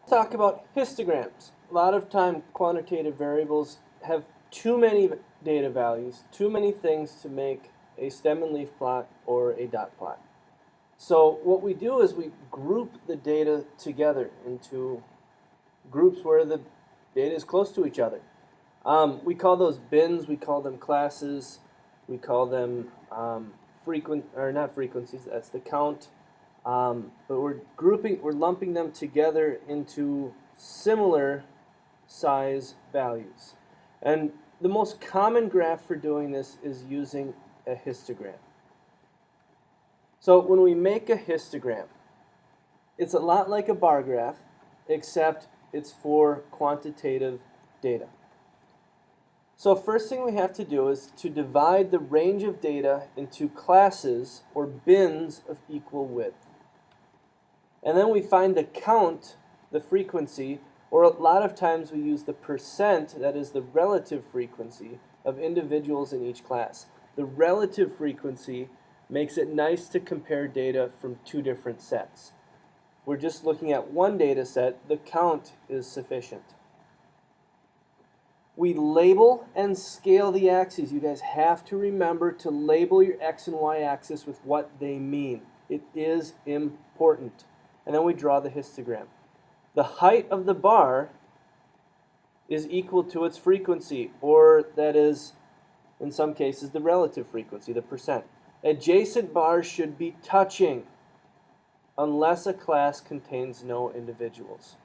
Talk about histograms. A lot of time quantitative variables have too many data values, too many things to make a stem and leaf plot or a dot plot. So what we do is we group the data together into groups where the data is close to each other. We call those bins, we call them classes, we call them not frequencies, that's the count. But we're lumping them together into similar size values. And the most common graph for doing this is using a histogram. So when we make a histogram, it's a lot like a bar graph, except it's for quantitative data. So first thing we have to do is to divide the range of data into classes or bins of equal width. And then we find the count, the frequency, or a lot of times we use the percent, that is the relative frequency, of individuals in each class. The relative frequency makes it nice to compare data from two different sets. We're just looking at one data set, the count is sufficient. We label and scale the axes. You guys have to remember to label your x and y axis with what they mean. It is important. And then we draw the histogram. The height of the bar is equal to its frequency, or that is, in some cases, the relative frequency, the percent. Adjacent bars should be touching unless a class contains no individuals.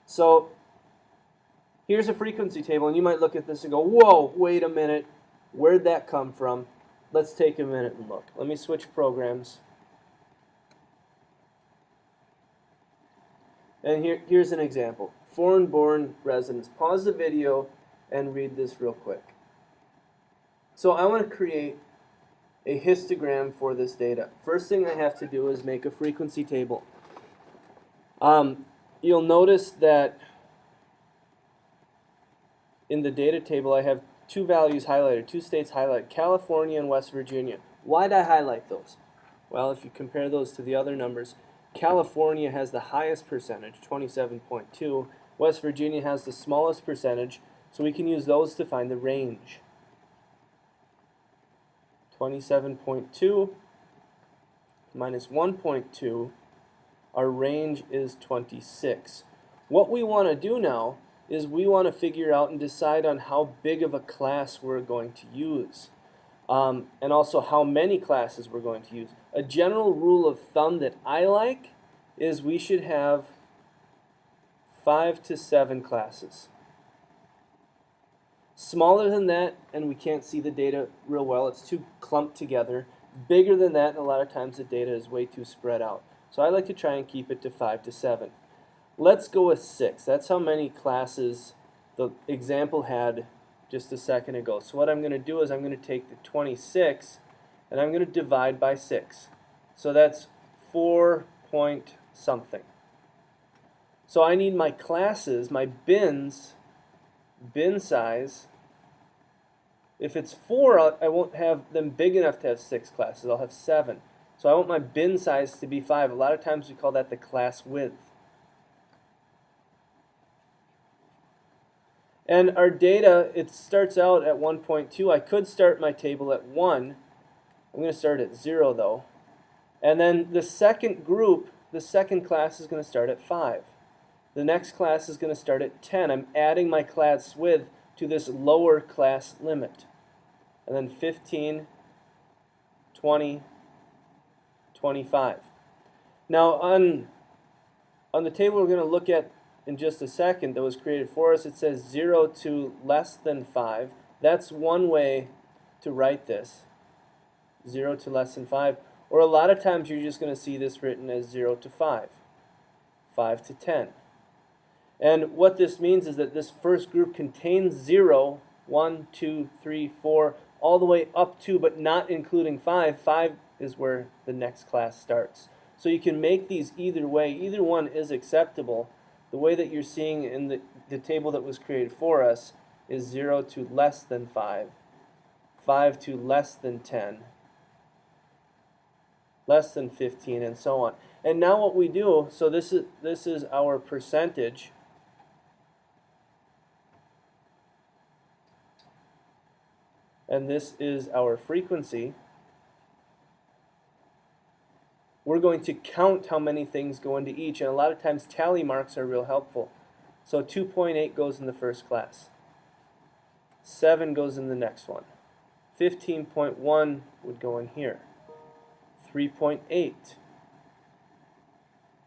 So here's a frequency table, and you might look at this and go, whoa, wait a minute, where'd that come from? Let's take a minute and look. Let me switch programs. And here's an example. Foreign-born residents. Pause the video and read this real quick. So I want to create a histogram for this data. First thing I have to do is make a frequency table. You'll notice that in the data table I have two values highlighted, two states highlighted, California and West Virginia. Why'd I highlight those? Well, if you compare those to the other numbers, California has the highest percentage, 27.2. West Virginia has the smallest percentage, so we can use those to find the range. 27.2 minus 1.2, our range is 26. What we want to do now is we want to figure out and decide on how big of a class we're going to use. And also how many classes we're going to use. A general rule of thumb that I like is we should have 5 to 7 classes. Smaller than that, and we can't see the data real well, it's too clumped together. Bigger than that, and a lot of times the data is way too spread out. So I like to try and keep it to 5 to 7. Let's go with 6. That's how many classes the example had just a second ago. So what I'm going to do is I'm going to take the 26 and I'm going to divide by 6. So that's 4 point something. So I need my classes, my bins, bin size. If it's 4, I won't have them big enough to have 6 classes. I'll have 7. So I want my bin size to be 5. A lot of times we call that the class width. And our data, it starts out at 1.2. I could start my table at 1. I'm going to start at 0 though. And then the second group, the second class is going to start at 5. The next class is going to start at 10. I'm adding my class width to this lower class limit. And then 15, 20, 25. Now on the table we're going to look at in just a second that was created for us, it says 0 to less than 5. That's one way to write this, 0 to less than 5. Or a lot of times you're just going to see this written as 0 to 5, 5 to 10. And what this means is that this first group contains 0, 1, 2, 3, 4, all the way up to, but not including 5. 5 is where the next class starts. So you can make these either way. Either one is acceptable. The way that you're seeing in the table that was created for us is 0 to less than 5, 5 to less than 10, less than 15, and so on. And now what we do, so this is our percentage. And this is our frequency. We're going to count how many things go into each, and a lot of times tally marks are real helpful. So 2.8 goes in the first class. 7 goes in the next one. 15.1 would go in here. 3.8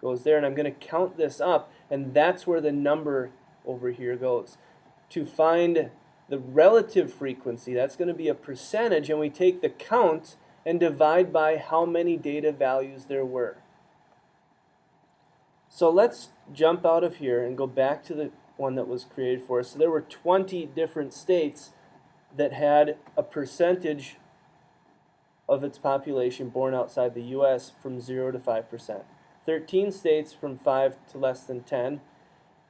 goes there, and I'm going to count this up, and that's where the number over here goes. To find the relative frequency, that's going to be a percentage, and we take the count and divide by how many data values there were. So let's jump out of here and go back to the one that was created for us. So there were 20 different states that had a percentage of its population born outside the U.S. from 0 to 5%. 13 states from 5 to less than 10.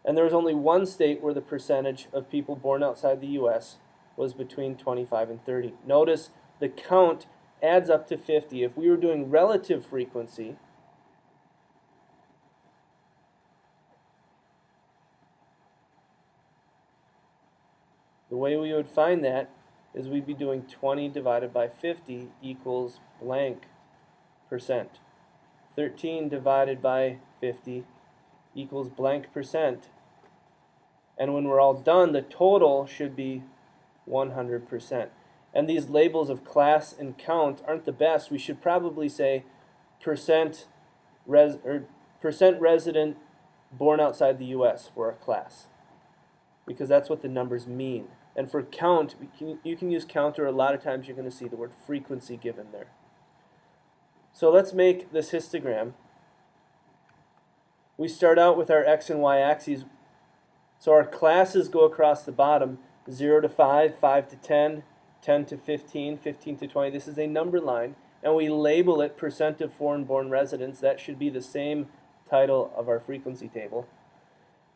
And there was only one state where the percentage of people born outside the U.S. was between 25 and 30. Notice the count adds up to 50. If we were doing relative frequency, the way we would find that is we'd be doing 20 divided by 50 equals blank percent. 13 divided by 50 equals blank percent. And when we're all done, the total should be 100%. And these labels of class and count aren't the best. We should probably say percent resident born outside the U.S. for our class, because that's what the numbers mean. And for count, you can use count, or a lot of times you're going to see the word frequency given there. So let's make this histogram. We start out with our x and y axes. So our classes go across the bottom, 0 to 5, 5 to 10, 10 to 15, 15 to 20. This is a number line, and we label it percent of foreign-born residents. That should be the same title of our frequency table.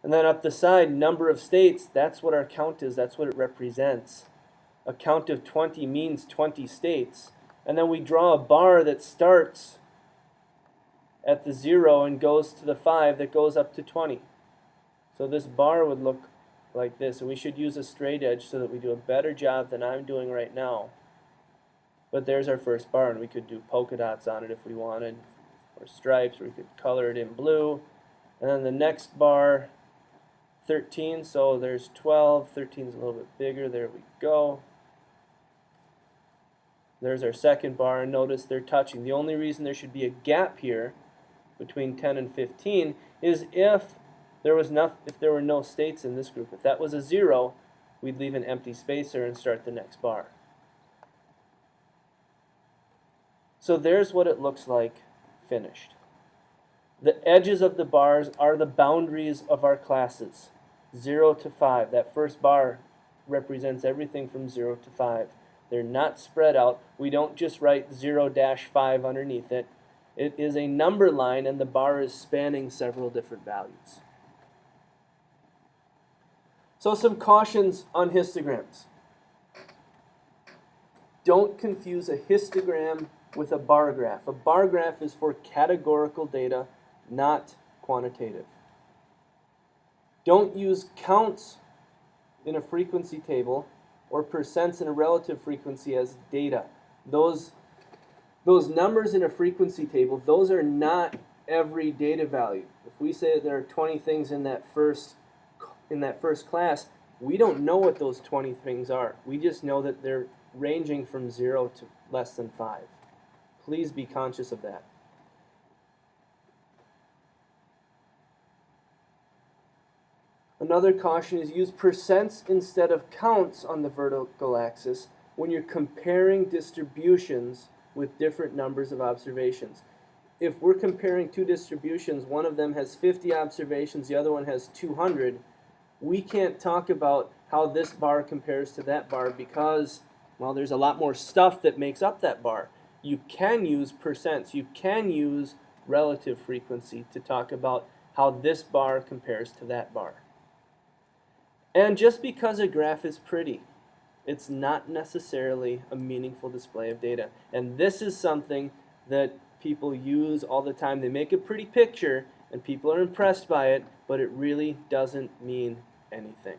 And then up the side, number of states, that's what our count is, that's what it represents. A count of 20 means 20 states. And then we draw a bar that starts at the 0 and goes to the 5 that goes up to 20. So this bar would look like this, and we should use a straight edge so that we do a better job than I'm doing right now. But there's our first bar, and we could do polka dots on it if we wanted, or stripes, or we could color it in blue. And then the next bar, 13, so there's 12, 13 is a little bit bigger, there we go. There's our second bar, and notice they're touching. The only reason there should be a gap here between 10 and 15 is if there were no states in this group. If that was a 0, we'd leave an empty spacer and start the next bar. So there's what it looks like finished. The edges of the bars are the boundaries of our classes. 0 to 5. That first bar represents everything from 0 to 5. They're not spread out. We don't just write 0-5 underneath it. It is a number line, and the bar is spanning several different values. So some cautions on histograms. Don't confuse a histogram with a bar graph. A bar graph is for categorical data, not quantitative. Don't use counts in a frequency table or percents in a relative frequency as data. Those numbers in a frequency table, those are not every data value. If we say that there are 20 things in that first class, we don't know what those 20 things are. We just know that they're ranging from 0 to less than 5. Please be conscious of that. Another caution is use percents instead of counts on the vertical axis when you're comparing distributions with different numbers of observations. If we're comparing two distributions, one of them has 50 observations, the other one has 200, we can't talk about how this bar compares to that bar because, well, there's a lot more stuff that makes up that bar. You can use percents, you can use relative frequency to talk about how this bar compares to that bar. And just because a graph is pretty, it's not necessarily a meaningful display of data. And this is something that people use all the time. They make a pretty picture and people are impressed by it, but it really doesn't mean anything.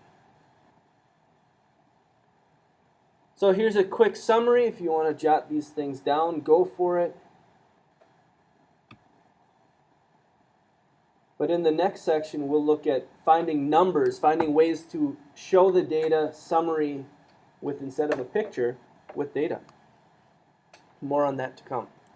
So here's a quick summary. If you want to jot these things down, go for it. But in the next section, we'll look at finding numbers, finding ways to show the data summary with, instead of a picture, with data. More on that to come.